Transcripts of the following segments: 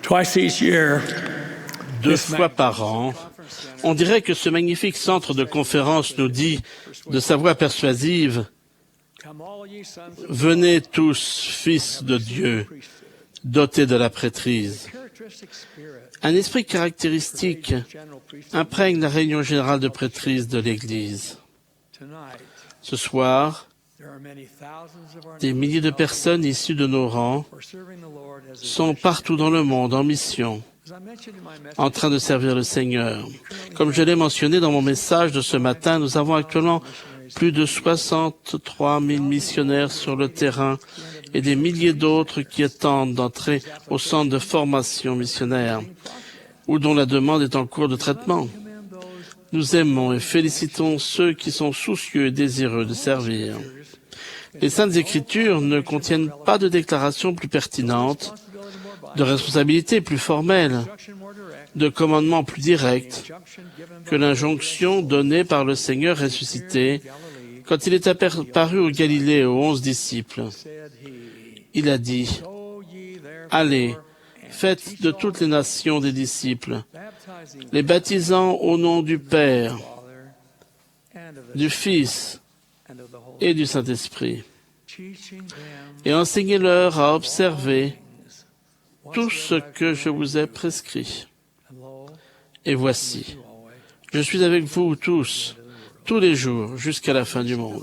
Twice each year, 2 fois par an, on dirait que ce magnifique centre de conférence nous dit de sa voix persuasive: « Venez tous, fils de Dieu, dotés de la prêtrise. » Un esprit caractéristique imprègne la réunion générale de prêtrise de l'Église. Ce soir, des milliers de personnes issues de nos rangs sont partout dans le monde en mission, en train de servir le Seigneur. Comme je l'ai mentionné dans mon message de ce matin, nous avons actuellement plus de 63 000 missionnaires sur le terrain et des milliers d'autres qui attendent d'entrer au centre de formation missionnaire ou dont la demande est en cours de traitement. Nous aimons et félicitons ceux qui sont soucieux et désireux de servir. Les Saintes Écritures ne contiennent pas de déclaration plus pertinente, de responsabilité plus formelle, de commandement plus direct que l'injonction donnée par le Seigneur ressuscité quand il est apparu au Galilée aux 11 disciples. Il a dit: « Allez, faites de toutes les nations des disciples, les baptisant au nom du Père, du Fils et du Saint-Esprit, et enseignez-leur à observer tout ce que je vous ai prescrit. Et voici, je suis avec vous tous les jours, jusqu'à la fin du monde. »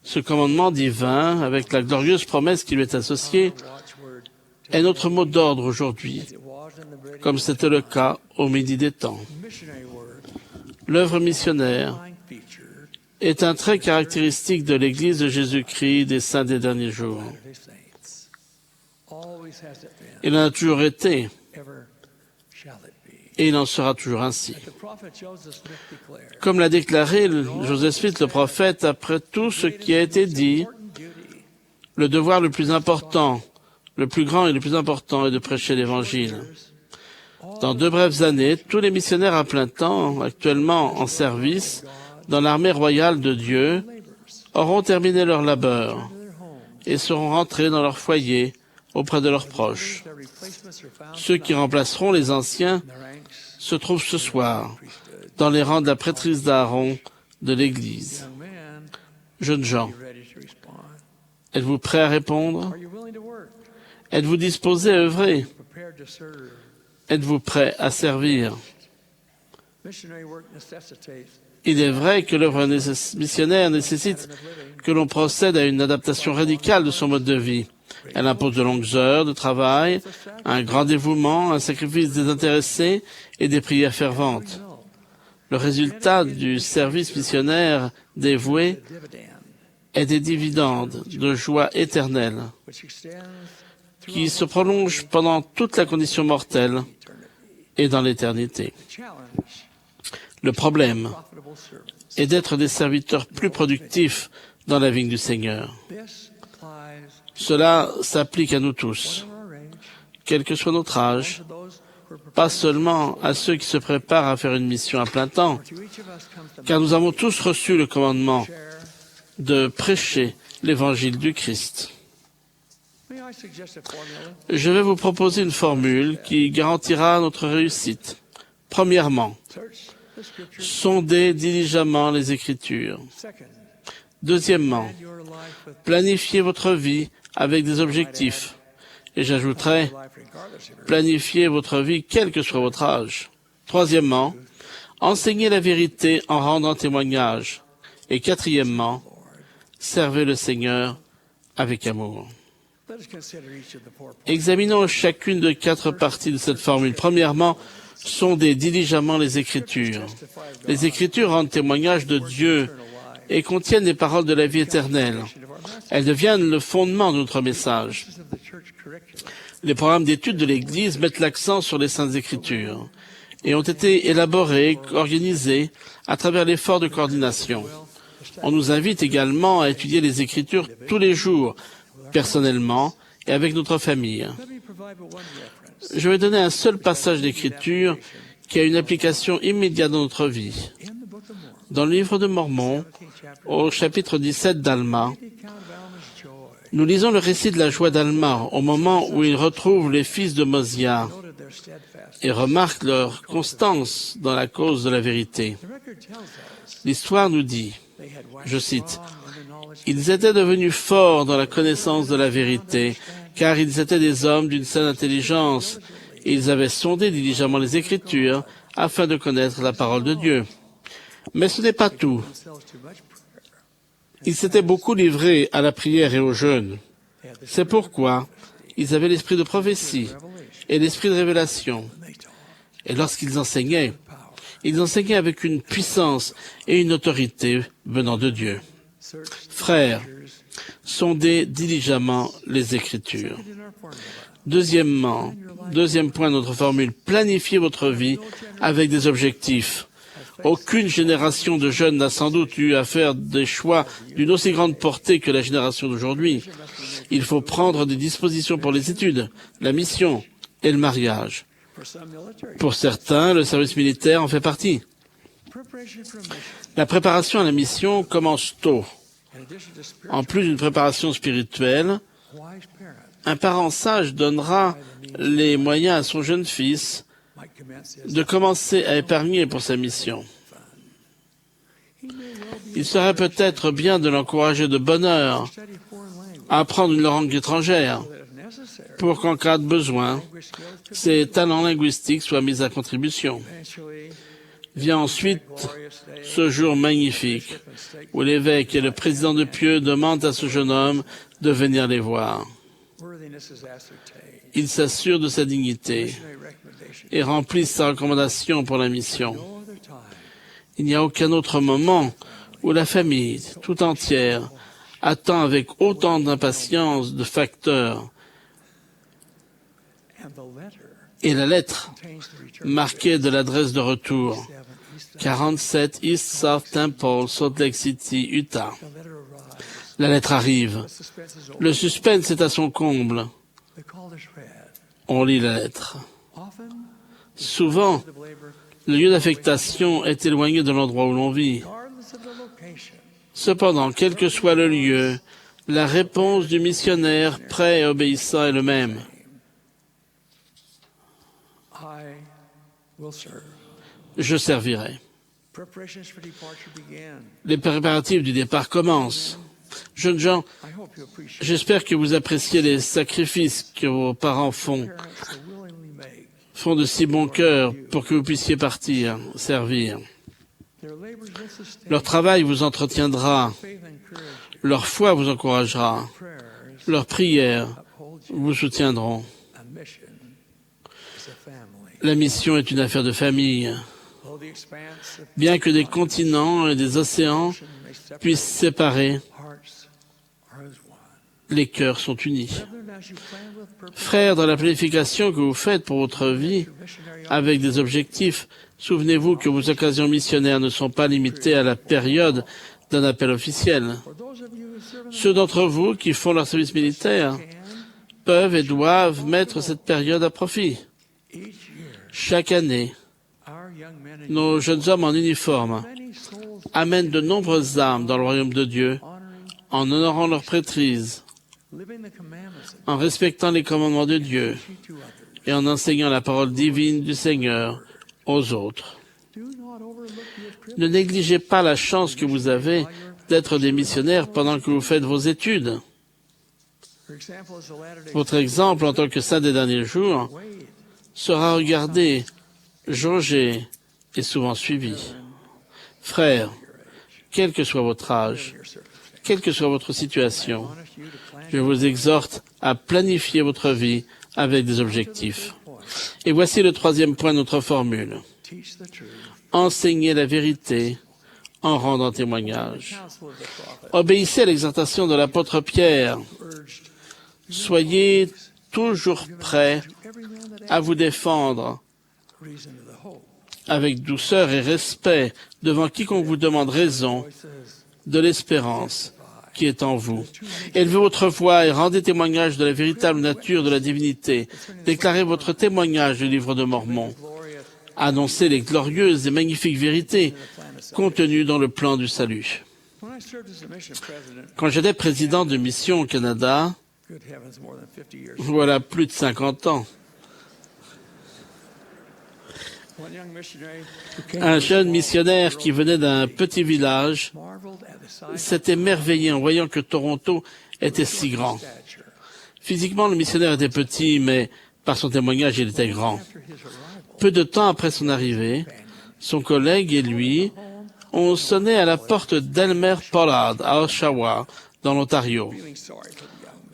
Ce commandement divin, avec la glorieuse promesse qui lui est associée, est notre mot d'ordre aujourd'hui, comme c'était le cas au midi des temps. L'œuvre missionnaire est un trait caractéristique de l'Église de Jésus-Christ des saints des derniers jours. Il en a toujours été, et il en sera toujours ainsi. Comme l'a déclaré Joseph Smith, le prophète, après tout ce qui a été dit, le devoir le plus important, le plus grand et le plus important est de prêcher l'Évangile. Dans 2 brèves années, tous les missionnaires à plein temps, actuellement en service dans l'armée royale de Dieu, auront terminé leur labeur et seront rentrés dans leur foyer auprès de leurs proches. Ceux qui remplaceront les anciens se trouvent ce soir dans les rangs de la prêtrise d'Aaron de l'Église. Jeunes gens, êtes-vous prêts à répondre? Êtes-vous disposés à œuvrer? Êtes-vous prêts à servir? Il est vrai que l'œuvre missionnaire nécessite que l'on procède à une adaptation radicale de son mode de vie. Elle impose de longues heures de travail, un grand dévouement, un sacrifice désintéressé et des prières ferventes. Le résultat du service missionnaire dévoué est des dividendes de joie éternelle qui se prolongent pendant toute la condition mortelle et dans l'éternité. Le problème est d'être des serviteurs plus productifs dans la vigne du Seigneur. Cela s'applique à nous tous, quel que soit notre âge, pas seulement à ceux qui se préparent à faire une mission à plein temps, car nous avons tous reçu le commandement de prêcher l'Évangile du Christ. Je vais vous proposer une formule qui garantira notre réussite. Premièrement, sondez diligemment les Écritures. Deuxièmement, planifiez votre vie avec des objectifs. Et j'ajouterai, planifiez votre vie quel que soit votre âge. Troisièmement, enseignez la vérité en rendant témoignage. Et quatrièmement, servez le Seigneur avec amour. Examinons chacune de 4 parties de cette formule. Premièrement, sondez diligemment les Écritures. Les Écritures rendent témoignage de Dieu et contiennent les paroles de la vie éternelle. Elles deviennent le fondement de notre message. Les programmes d'études de l'Église mettent l'accent sur les Saintes Écritures et ont été élaborés, organisés à travers l'effort de coordination. On nous invite également à étudier les Écritures tous les jours, personnellement et avec notre famille. Je vais donner un seul passage d'Écriture qui a une application immédiate dans notre vie. Dans le livre de Mormon, au chapitre 17 d'Alma, Nous lisons le récit de la joie d'Alma au moment où il retrouve les fils de Mosia et remarque leur constance dans la cause de la vérité. L'histoire nous dit, je cite, « Ils étaient devenus forts dans la connaissance de la vérité, car ils étaient des hommes d'une saine intelligence. Ils avaient sondé diligemment les Écritures afin de connaître la parole de Dieu. » Mais ce n'est pas tout. Ils s'étaient beaucoup livrés à la prière et au jeûne. C'est pourquoi ils avaient l'esprit de prophétie et l'esprit de révélation. Et lorsqu'ils enseignaient, ils enseignaient avec une puissance et une autorité venant de Dieu. Frères, sondez diligemment les Écritures. Deuxième point de notre formule, planifiez votre vie avec des objectifs. Aucune génération de jeunes n'a sans doute eu à faire des choix d'une aussi grande portée que la génération d'aujourd'hui. Il faut prendre des dispositions pour les études, la mission et le mariage. Pour certains, le service militaire en fait partie. La préparation à la mission commence tôt. En plus d'une préparation spirituelle, un parent sage donnera les moyens à son jeune fils de commencer à épargner pour sa mission. Il serait peut-être bien de l'encourager de bonne heure à apprendre une langue étrangère pour qu'en cas de besoin, ses talents linguistiques soient mis à contribution. Vient ensuite ce jour magnifique où l'évêque et le président de Pieux demandent à ce jeune homme de venir les voir. Il s'assure de sa dignité et remplit sa recommandation pour la mission. Il n'y a aucun autre moment où la famille tout entière attend avec autant d'impatience de facteurs. Et la lettre marquée de l'adresse de retour, 47 East South Temple, Salt Lake City, Utah. La lettre arrive. Le suspense est à son comble. On lit la lettre. Souvent, le lieu d'affectation est éloigné de l'endroit où l'on vit. Cependant, quel que soit le lieu, la réponse du missionnaire prêt et obéissant est le même. Je servirai. Les préparatifs du départ commencent. Jeunes gens, j'espère que vous appréciez les sacrifices que vos parents font de si bon cœur pour que vous puissiez partir, servir. Leur travail vous entretiendra, leur foi vous encouragera, leurs prières vous soutiendront. La mission est une affaire de famille. Bien que des continents et des océans puissent se séparer, les cœurs sont unis. Frères, dans la planification que vous faites pour votre vie, avec des objectifs, souvenez-vous que vos occasions missionnaires ne sont pas limitées à la période d'un appel officiel. Ceux d'entre vous qui font leur service militaire peuvent et doivent mettre cette période à profit. Chaque année, nos jeunes hommes en uniforme amènent de nombreuses âmes dans le royaume de Dieu en honorant leur prêtrise, en respectant les commandements de Dieu et en enseignant la parole divine du Seigneur aux autres. Ne négligez pas la chance que vous avez d'être des missionnaires pendant que vous faites vos études. Votre exemple en tant que saint des derniers jours sera regardé, jaugé et souvent suivi. Frères, quel que soit votre âge, quelle que soit votre situation, je vous exhorte à planifier votre vie avec des objectifs. Et voici le troisième point de notre formule. Enseignez la vérité en rendant témoignage. Obéissez à l'exhortation de l'apôtre Pierre. Soyez toujours prêts à vous défendre avec douceur et respect devant quiconque vous demande raison de l'espérance qui est en vous. Élevez votre voix et rendez témoignage de la véritable nature de la divinité. Déclarez votre témoignage du livre de Mormon. Annoncez les glorieuses et magnifiques vérités contenues dans le plan du salut. Quand j'étais président de mission au Canada, voilà plus de 50 ans, un jeune missionnaire qui venait d'un petit village s'est émerveillé en voyant que Toronto était si grand. Physiquement, le missionnaire était petit, mais par son témoignage, il était grand. Peu de temps après son arrivée, son collègue et lui ont sonné à la porte d'Elmer Pollard à Oshawa, dans l'Ontario.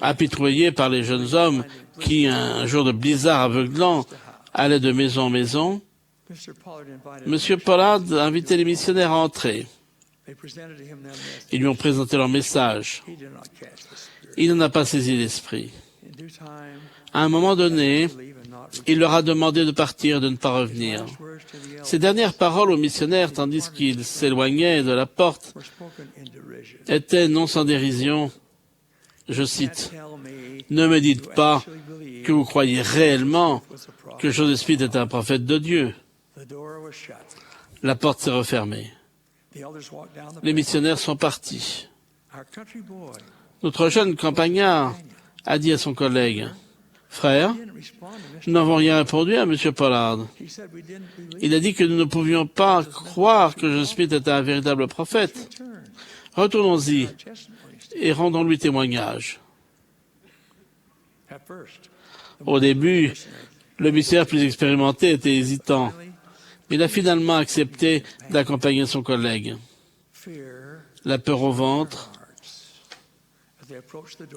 Apitoyé par les jeunes hommes qui, un jour de blizzard aveuglant, allaient de maison en maison, M. Pollard a invité les missionnaires à entrer. Ils lui ont présenté leur message. Il n'en a pas saisi l'esprit. À un moment donné, il leur a demandé de partir, de ne pas revenir. Ses dernières paroles aux missionnaires, tandis qu'ils s'éloignaient de la porte, étaient non sans dérision. Je cite, « Ne me dites pas que vous croyez réellement que Joseph Smith est un prophète de Dieu. » La porte s'est refermée. Les missionnaires sont partis. Notre jeune campagnard a dit à son collègue, « Frère, nous n'avons rien répondu à M. Pollard. Il a dit que nous ne pouvions pas croire que Joseph Smith était un véritable prophète. Retournons-y et rendons-lui témoignage. » Au début, le missionnaire plus expérimenté était hésitant. Il a finalement accepté d'accompagner son collègue. La peur au ventre,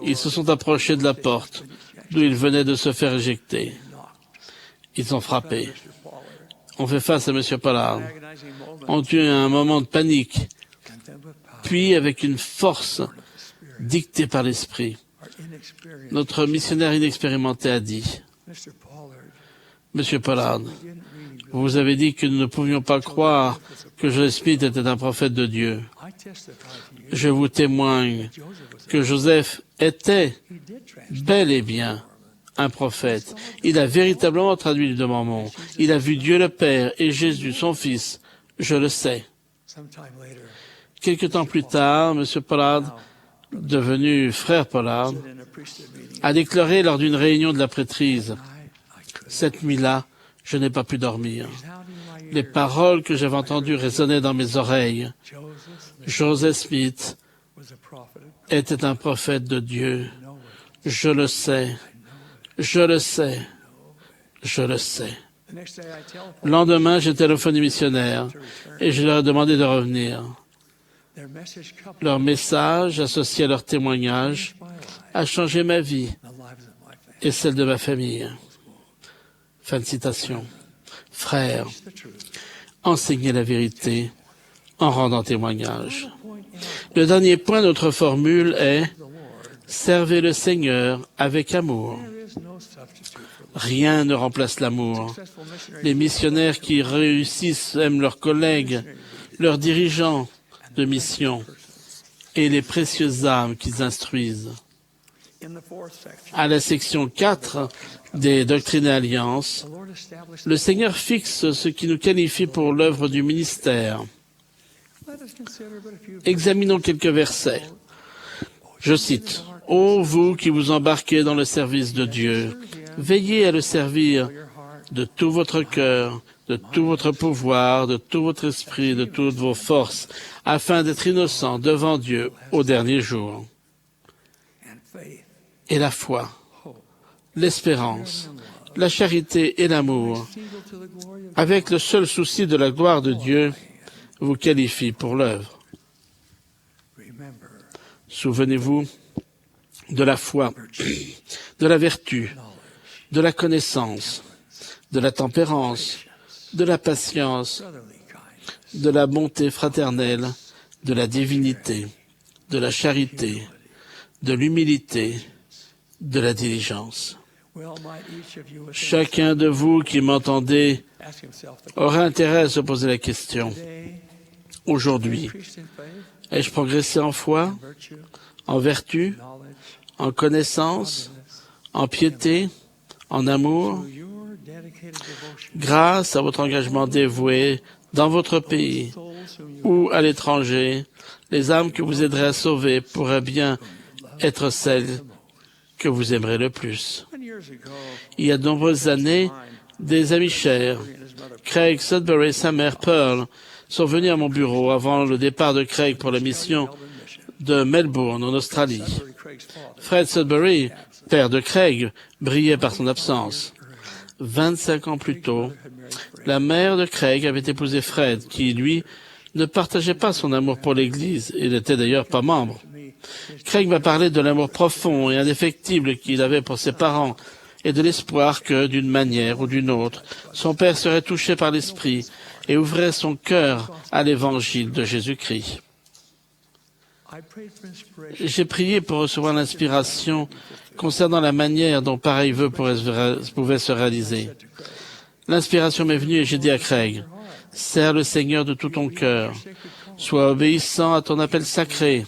ils se sont approchés de la porte, d'où ils venaient de se faire éjecter. Ils ont frappé. On fait face à M. Pollard. On eut un moment de panique, puis avec une force dictée par l'esprit. Notre missionnaire inexpérimenté a dit, « Monsieur Pollard, vous avez dit que nous ne pouvions pas croire que Joseph Smith était un prophète de Dieu. Je vous témoigne que Joseph était bel et bien un prophète. Il a véritablement traduit de Mormon. Il a vu Dieu le Père et Jésus, son Fils. Je le sais. » Quelque temps plus tard, M. Pollard, devenu frère Pollard, a déclaré lors d'une réunion de la prêtrise, « Cette nuit-là, je n'ai pas pu dormir. Les paroles que j'avais entendues résonnaient dans mes oreilles. Joseph Smith était un prophète de Dieu. Je le sais. Je le sais. Je le sais. » Le lendemain, j'ai téléphoné aux missionnaires et je leur ai demandé de revenir. Leur message, associé à leur témoignage, a changé ma vie et celle de ma famille. Fin de citation. Frères, enseignez la vérité en rendant témoignage. Le dernier point de notre formule est « Servez le Seigneur avec amour ». Rien ne remplace l'amour. Les missionnaires qui réussissent aiment leurs collègues, leurs dirigeants de mission et les précieuses âmes qu'ils instruisent. À la section 4 des Doctrines et Alliances, le Seigneur fixe ce qui nous qualifie pour l'œuvre du ministère. Examinons quelques versets. Je cite, « Ô vous qui vous embarquez dans le service de Dieu, veillez à le servir de tout votre cœur, de tout votre pouvoir, de tout votre esprit, de toutes vos forces, afin d'être innocent devant Dieu au dernier jour. » Et la foi, l'espérance, la charité et l'amour, avec le seul souci de la gloire de Dieu, vous qualifient pour l'œuvre. Souvenez-vous de la foi, de la vertu, de la connaissance, de la tempérance, de la patience, de la bonté fraternelle, de la divinité, de la charité, de l'humilité, de la diligence. Chacun de vous qui m'entendez aura intérêt à se poser la question. Aujourd'hui, ai-je progressé en foi, en vertu, en connaissance, en piété, en amour, grâce à votre engagement dévoué dans votre pays ou à l'étranger, Les âmes que vous aiderez à sauver pourraient bien être celles que vous aimerez le plus. Il y a de nombreuses années, des amis chers, Craig Sudbury et sa mère Pearl, sont venus à mon bureau avant le départ de Craig pour la mission de Melbourne, en Australie. Fred Sudbury, père de Craig, brillait par son absence. 25 ans plus tôt, la mère de Craig avait épousé Fred, qui, lui, ne partageait pas son amour pour l'Église. Il n'était d'ailleurs pas membre. Craig m'a parlé de l'amour profond et indéfectible qu'il avait pour ses parents et de l'espoir que, d'une manière ou d'une autre, son père serait touché par l'Esprit et ouvrait son cœur à l'Évangile de Jésus-Christ. J'ai prié pour recevoir l'inspiration concernant la manière dont pareil vœu pouvait se réaliser. L'inspiration m'est venue et j'ai dit à Craig, « Sers le Seigneur de tout ton cœur, sois obéissant à ton appel sacré,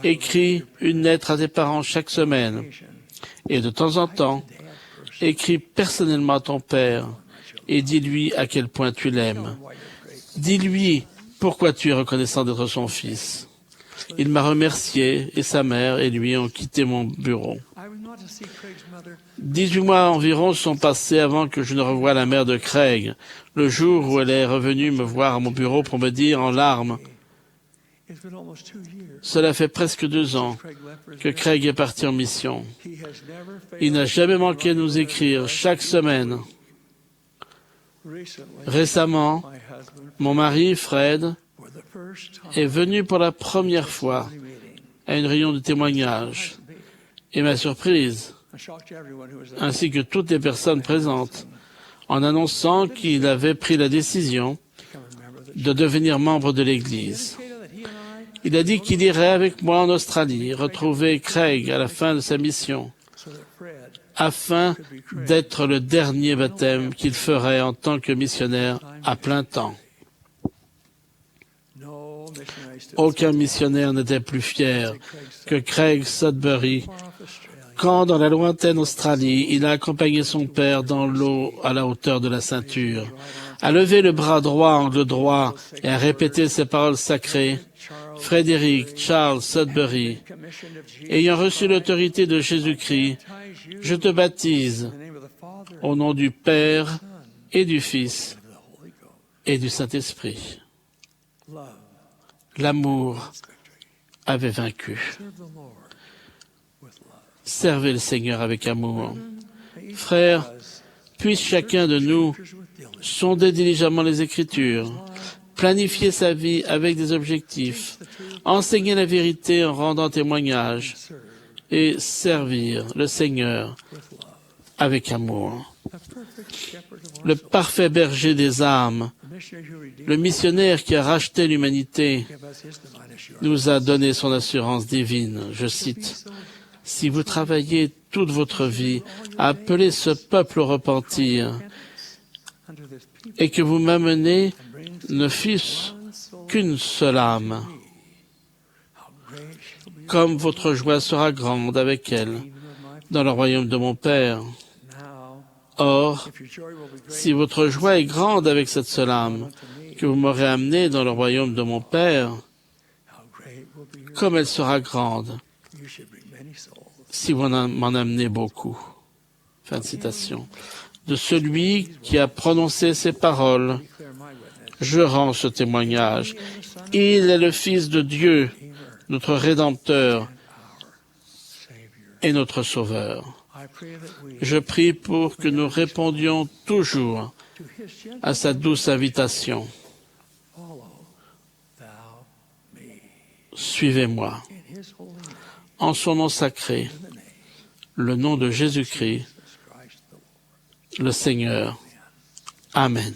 écris une lettre à tes parents chaque semaine, et de temps en temps, écris personnellement à ton père et dis-lui à quel point tu l'aimes. Dis-lui pourquoi tu es reconnaissant d'être son fils. » Il m'a remercié et sa mère et lui ont quitté mon bureau. 18 mois environ sont passés avant que je ne revoie la mère de Craig, le jour où elle est revenue me voir à mon bureau pour me dire en larmes « Cela fait presque 2 ans que Craig est parti en mission. Il n'a jamais manqué de nous écrire chaque semaine. Récemment, mon mari, Fred, est venu pour la première fois à une réunion de témoignages et m'a surprise, ainsi que toutes les personnes présentes, en annonçant qu'il avait pris la décision de devenir membre de l'Église. Il a dit qu'il irait avec moi en Australie retrouver Craig à la fin de sa mission, afin d'être le dernier baptême qu'il ferait en tant que missionnaire à plein temps. Aucun missionnaire n'était plus fier que Craig Sudbury quand, dans la lointaine Australie, il a accompagné son père dans l'eau à la hauteur de la ceinture, a levé le bras droit, angle droit, et a répété ces paroles sacrées. Frédéric Charles Sudbury, ayant reçu l'autorité de Jésus-Christ, je te baptise au nom du Père et du Fils et du Saint-Esprit. L'amour avait vaincu. Servez le Seigneur avec amour. Frères, puisse chacun de nous sonder diligemment les Écritures, planifier sa vie avec des objectifs, enseigner la vérité en rendant témoignage et servir le Seigneur avec amour. Le parfait berger des âmes, le missionnaire qui a racheté l'humanité, nous a donné son assurance divine. Je cite, « Si vous travaillez toute votre vie à appeler ce peuple au repentir et que vous m'amenez ne fût-ce qu'une seule âme, comme votre joie sera grande avec elle dans le royaume de mon Père. Or, si votre joie est grande avec cette seule âme que vous m'aurez amenée dans le royaume de mon Père, comme elle sera grande si vous m'en amenez beaucoup. » Fin de citation. De celui qui a prononcé ces paroles, je rends ce témoignage. Il est le Fils de Dieu, notre Rédempteur et notre Sauveur. Je prie pour que nous répondions toujours à sa douce invitation. Suivez-moi. En son nom sacré, le nom de Jésus-Christ, le Seigneur. Amen.